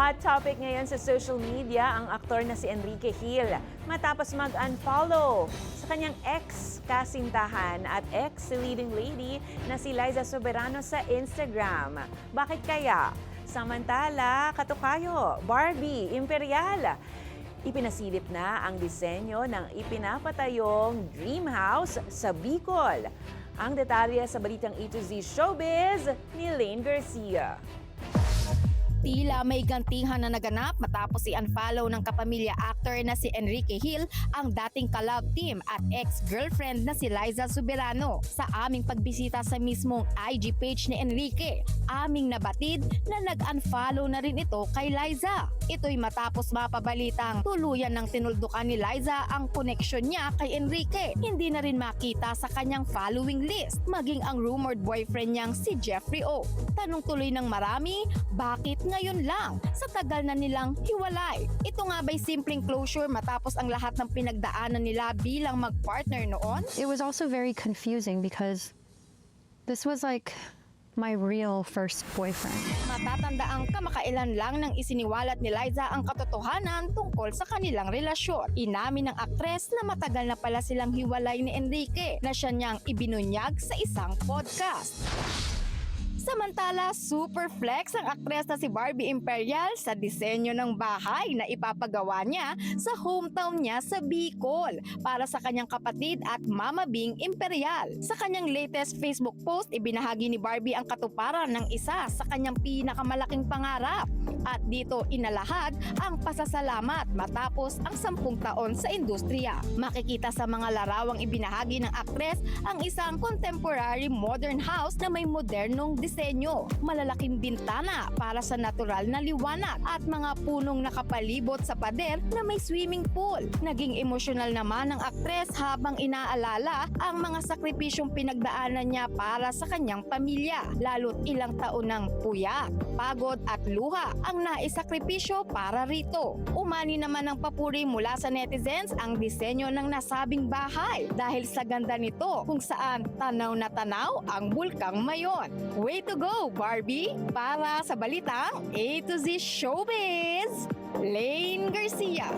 Hot topic ngayon sa social media ang aktor na si Enrique Hill matapos mag-unfollow sa kanyang ex-kasintahan at ex-leading lady na si Liza Soberano sa Instagram. Bakit kaya? Samantala, katukayo, Barbie, Imperial. Ipinasilip na ang disenyo ng ipinapatayong dream house sa Bicol. Ang detalye sa balitang A to Z Showbiz ni Lane Garcia. Tila may gantihan na naganap matapos i-unfollow ng kapamilya actor na si Enrique Hill ang dating ka-love team at ex-girlfriend na si Liza Soberano. Sa aming pagbisita sa mismong IG page ni Enrique, aming nabatid na nag-unfollow na rin ito kay Liza. Ito'y matapos mapabalitang tuluyan ng tinuldukan ni Liza ang koneksyon niya kay Enrique. Hindi na rin makita sa kanyang following list, maging ang rumored boyfriend niyang si Jeffrey O. Tanong tuloy ng marami, bakit ngayon lang sa tagal na nilang hiwalay? Ito nga ba'y simpleng closure matapos ang lahat ng pinagdaanan nila bilang mag-partner noon? It was also very confusing because this was like my real first boyfriend. Matatanda ang kamakailan lang nang isiniwalat ni Liza ang katotohanan tungkol sa kanilang relasyon. Inamin ng aktres na matagal na pala silang hiwalay ni Enrique na siya niyang ibinunyag sa isang podcast. Samantala, super flex ang aktres na si Barbie Imperial sa disenyo ng bahay na ipapagawa niya sa hometown niya sa Bicol para sa kanyang kapatid at Mama Bing Imperial. Sa kanyang latest Facebook post, ibinahagi ni Barbie ang katuparan ng isa sa kanyang pinakamalaking pangarap. At dito inalahad ang pasasalamat matapos ang 10 taon sa industriya. Makikita sa mga larawang ibinahagi ng aktres ang isang contemporary modern house na may modernong disenyo, malalaking bintana para sa natural na liwanag at mga punong nakapalibot sa pader na may swimming pool. Naging emosyonal naman ang aktres habang inaalala ang mga sakripisyong pinagdaanan niya para sa kanyang pamilya, lalo't ilang taon ng puyat, pagod at luha ang naisakripisyo para rito. Umani naman ng papuri mula sa netizens ang disenyo ng nasabing bahay dahil sa ganda nito kung saan tanaw na tanaw ang bulkang Mayon. Way to go, Barbie! Para sa balitang A to Z Showbiz, Lane Garcia.